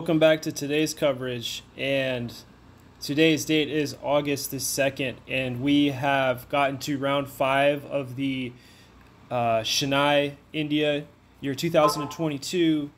Welcome back to today's coverage, and today's date is August the 2nd, and we have gotten to round 5 of the Chennai, India, year 2022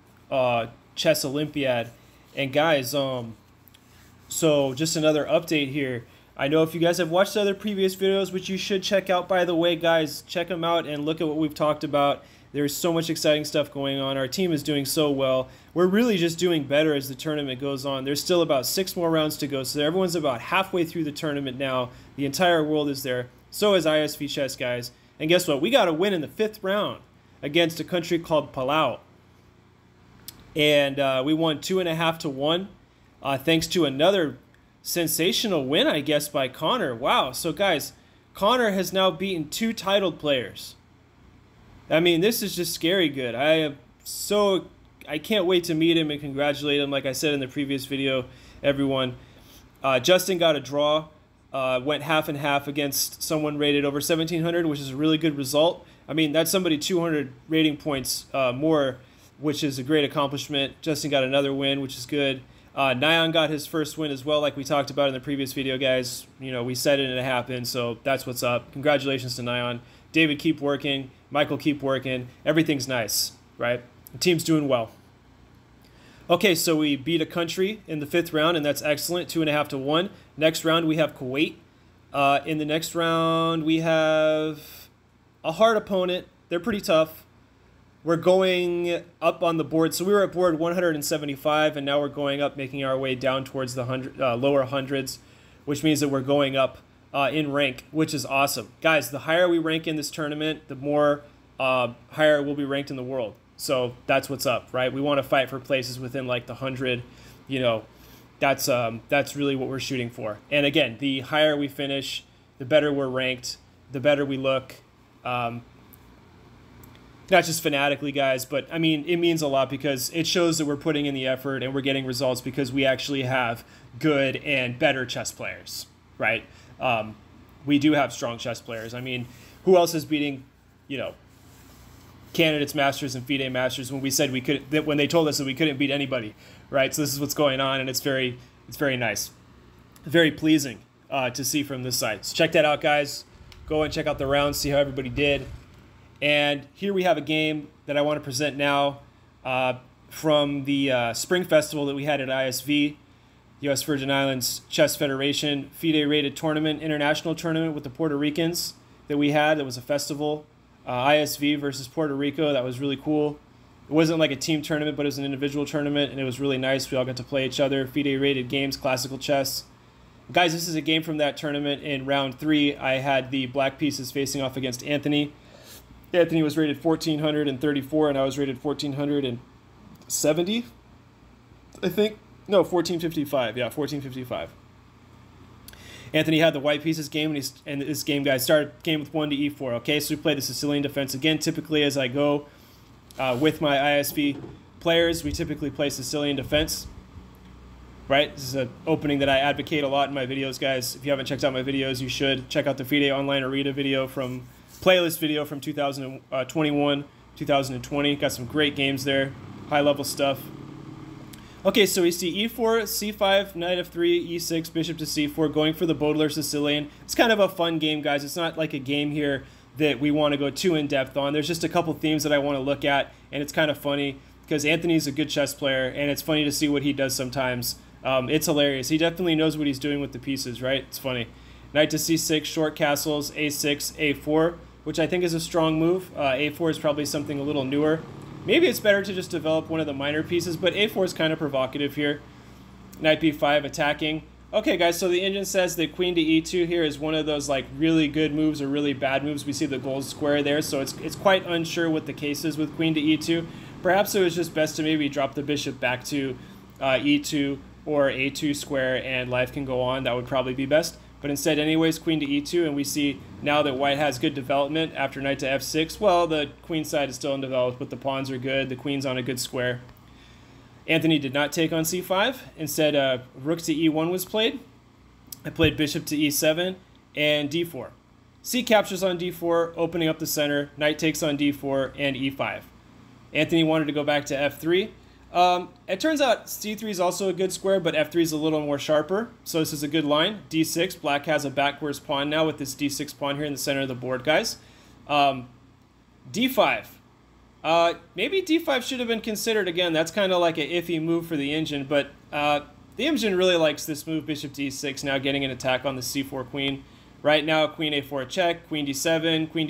Chess Olympiad. And guys, so just another update here. I know if you guys have watched other previous videos, which you should check out, by the way, guys, check them out and look at what we've talked about. There's so much exciting stuff going on. Our team is doing so well. We're really just doing better as the tournament goes on. There's still about 6 more rounds to go, so everyone's about halfway through the tournament now. The entire world is there. So is ISV Chess, guys. And guess what? We got a win in the 5th round against a country called Palau. And we won 2.5 to 1, thanks to another sensational win, I guess, by Connor. Wow. So, guys, Connor has now beaten 2 titled players. I mean, this is just scary good. I can't wait to meet him and congratulate him. Like I said in the previous video, everyone. Justin got a draw, went half and half against someone rated over 1,700, which is a really good result. I mean, that's somebody 200 rating points more, which is a great accomplishment. Justin got another win, which is good. Nyan got his first win as well, like we talked about in the previous video, guys. You know, we said it and it happened, so that's what's up. Congratulations to Nyan. David, keep working. Michael, keep working. Everything's nice, right? The team's doing well. Okay, so we beat a country in the 5th round, and that's excellent, 2.5 to 1. Next round, we have Kuwait. In the next round, we have a hard opponent. They're pretty tough. We're going up on the board. So we were at board 175, and now we're going up, making our way down towards the lower hundreds, which means that we're going up in rank, which is awesome. Guys, the higher we rank in this tournament, the more higher we'll be ranked in the world. So that's what's up, right? We want to fight for places within like the 100, you know, that's really what we're shooting for. And again, the higher we finish, the better we're ranked, the better we look. Not just fanatically, guys, but I mean, it means a lot because it shows that we're putting in the effort and we're getting results because we actually have good and better chess players, right? We do have strong chess players. I mean, who else is beating, you know, candidates masters and FIDE masters when we said we could, when they told us that we couldn't beat anybody, right? So this is what's going on, and it's very nice, very pleasing to see from this side. So check that out, guys. Go and check out the rounds, see how everybody did. And here we have a game that I want to present now from the Spring Festival that we had at ISV, U.S. Virgin Islands Chess Federation FIDE rated tournament, international tournament with the Puerto Ricans that we had. That was a festival, ISV versus Puerto Rico. That was really cool. It wasn't like a team tournament, but it was an individual tournament, and it was really nice. We all got to play each other. FIDE rated games, classical chess. Guys, this is a game from that tournament. In round 3, I had the black pieces facing off against Anthony. Anthony was rated 1,434, and I was rated 1,470, I think. No, 1455. Yeah, 1455. Anthony had the white pieces game, and this game, guys, started game with 1 to e4. Okay, so we played the Sicilian defense again. Typically, as I go with my ISV players, we typically play Sicilian defense. Right? This is an opening that I advocate a lot in my videos, guys. If you haven't checked out my videos, you should check out the FIDE Online Arena video playlist video from 2021, 2020. Got some great games there, high-level stuff. Okay, so we see e4, c5, knight f3, e6, bishop to c4, going for the Baudelaire Sicilian. It's kind of a fun game, guys. It's not like a game here that we want to go too in-depth on. There's just a couple themes that I want to look at, and it's kind of funny because Anthony's a good chess player, and it's funny to see what he does sometimes. It's hilarious. He definitely knows what he's doing with the pieces, right? It's funny. Knight to c6, short castles, a6, a4, which I think is a strong move. A4 is probably something a little newer. Maybe it's better to just develop one of the minor pieces, but a4 is kind of provocative here. Knight b5 attacking. Okay, guys, so the engine says that queen to e2 here is one of those like really good moves or really bad moves. We see the gold square there, so it's quite unsure what the case is with queen to e2. Perhaps it was just best to maybe drop the bishop back to e2 or a2 square and life can go on. That would probably be best. But instead, anyways, queen to e2, and we see now that white has good development after knight to f6. Well, the queen side is still undeveloped, but the pawns are good. The queen's on a good square. Anthony did not take on c5. Instead, rook to e1 was played. I played bishop to e7 and d4. C captures on d4, opening up the center. Knight takes on d4 and e5. Anthony wanted to go back to f3. It turns out c3 is also a good square, but f3 is a little more sharper. So this is a good line. d6, black has a backwards pawn now with this d6 pawn here in the center of the board, guys. d5. Maybe d5 should have been considered again. That's kind of like an iffy move for the engine, but the engine really likes this move, bishop d6, now getting an attack on the c4 queen. Right now, queen a4 check, queen d7, king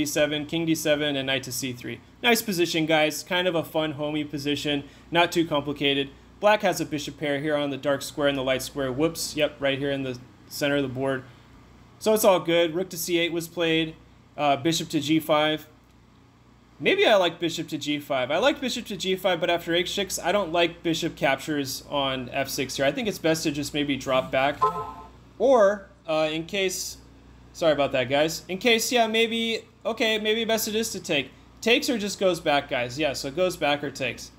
d7, and knight to c3. Nice position, guys. Kind of a fun, homey position. Not too complicated. Black has a bishop pair here on the dark square and the light square. Whoops, yep, right here in the center of the board. So it's all good. Rook to c8 was played. Bishop to g5. Maybe I like bishop to g5. I like bishop to g5, but after h6, I don't like bishop captures on f6 here. I think it's best to just maybe drop back. Or, in case... Sorry about that, guys. In case, yeah, maybe... Okay, maybe best it is to take. Takes or just goes back, guys. Yeah, so it goes back or takes.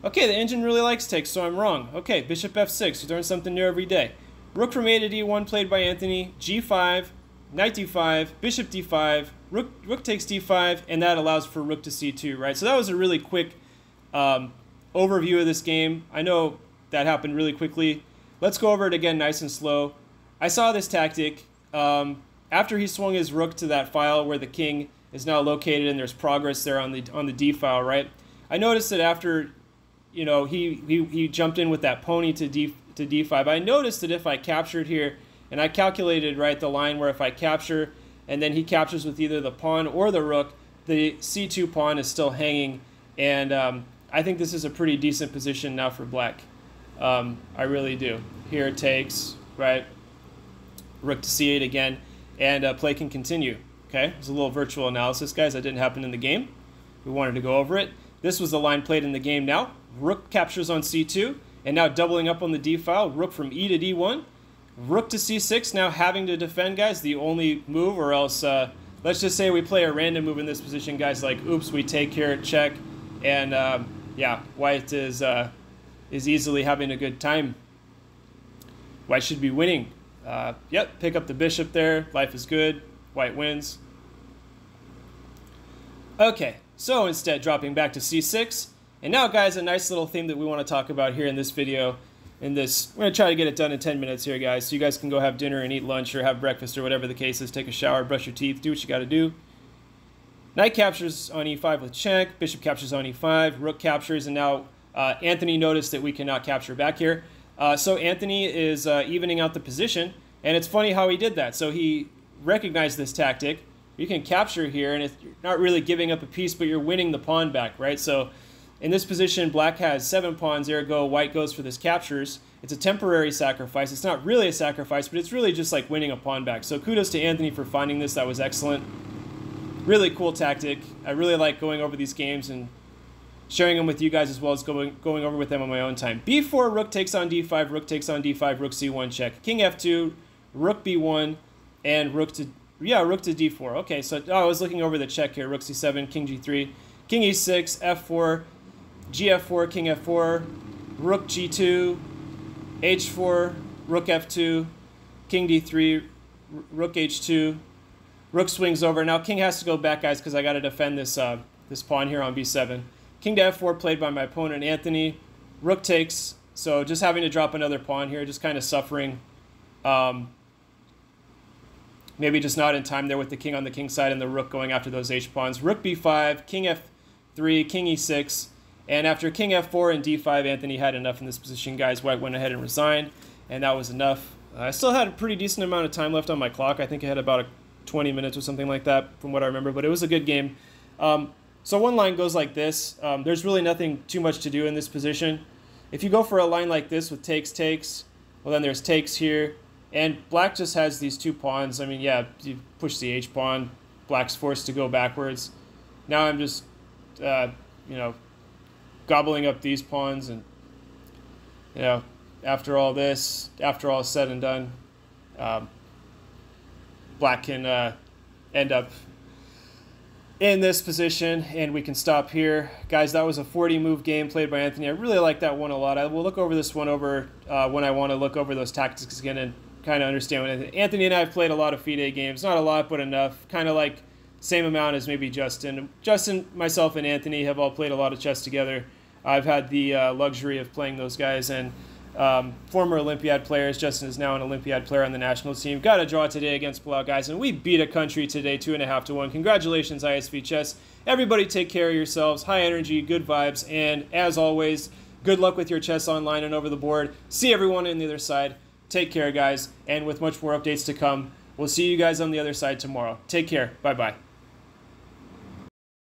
Okay, the engine really likes takes, so I'm wrong. Okay, bishop f6. You learn something new every day. Rook from a to d1 played by Anthony. g5, knight d5, bishop d5, rook takes d5, and that allows for rook to c2, right? So that was a really quick overview of this game. I know that happened really quickly. Let's go over it again nice and slow. I saw this tactic after he swung his rook to that file where the king is now located and there's progress there on the d file, right? I noticed that after, you know, he jumped in with that pony to d5. I noticed that if I captured here, and I calculated, right, the line where if I capture and then he captures with either the pawn or the rook, the c2 pawn is still hanging, and I think this is a pretty decent position now for black. I really do. Here it takes, right, rook to c8 again, and play can continue. Okay, it's a little virtual analysis, guys. That didn't happen in the game. We wanted to go over it. This was the line played in the game now. Rook captures on c2, and now doubling up on the d file, rook from e to d1. Rook to c6, now having to defend, guys, the only move, or else, let's just say we play a random move in this position, guys, like, oops, we take here, check, and, yeah, white is easily having a good time. White should be winning. Yep, pick up the bishop there, life is good, white wins. Okay, so instead, dropping back to c6, and now, guys, a nice little theme that we want to talk about here in this video. We're going to try to get it done in 10 minutes here, guys, so you guys can go have dinner and eat lunch or have breakfast or whatever the case is, take a shower, brush your teeth, do what you got to do. Knight captures on e5 with check, bishop captures on e5, rook captures, and now Anthony noticed that we cannot capture back here. So Anthony is evening out the position, and it's funny how he did that. So he recognized this tactic. You can capture here, and you're not really giving up a piece, but you're winning the pawn back, right? So in this position, black has 7 pawns, ergo white goes for this captures. It's a temporary sacrifice. It's not really a sacrifice, but it's really just like winning a pawn back. So kudos to Anthony for finding this. That was excellent. Really cool tactic. I really like going over these games and sharing them with you guys as well as going over with them on my own time. b4, rook takes on d5, rook takes on d5, rook c1 check. King f2, rook b1, and rook to d4. Okay, so I was looking over the check here. Rook c7, king g3, king e6, f4, gf4, king f4, rook g2, h4, rook f2, king d3, rook h2, rook swings over. Now king has to go back, guys, because I got to defend this this pawn here on b7. King to f4 played by my opponent Anthony. Rook takes, so just having to drop another pawn here, just kind of suffering. Maybe just not in time there with the king on the king side and the rook going after those h-pawns. Rook b5, king f3, king e6. And after king f4 and d5, Anthony had enough in this position, guys. White went ahead and resigned, and that was enough. I still had a pretty decent amount of time left on my clock. I think I had about 20 minutes or something like that from what I remember, but it was a good game. So one line goes like this. There's really nothing too much to do in this position. If you go for a line like this with takes, takes, well, then there's takes here. And black just has these 2 pawns. I mean, yeah, you push the h-pawn. Black's forced to go backwards. Now I'm just, you know, gobbling up these pawns, and you know, after all this, after all is said and done, black can end up in this position, and we can stop here. Guys, that was a 40-move game played by Anthony. I really like that one a lot. I will look over this one over when I want to look over those tactics again and kind of understand what Anthony and I have played a lot of FIDE games. Not a lot, but enough. Kind of like same amount as maybe Justin. Justin, myself, and Anthony have all played a lot of chess together. I've had the luxury of playing those guys, and former Olympiad players. Justin is now an Olympiad player on the national team. Got a draw today against Palau, guys, and we beat a country today 2.5-1. Congratulations, ISV Chess. Everybody take care of yourselves. High energy, good vibes, and as always, good luck with your chess online and over the board. See everyone on the other side. Take care, guys, and with much more updates to come, we'll see you guys on the other side tomorrow. Take care. Bye-bye.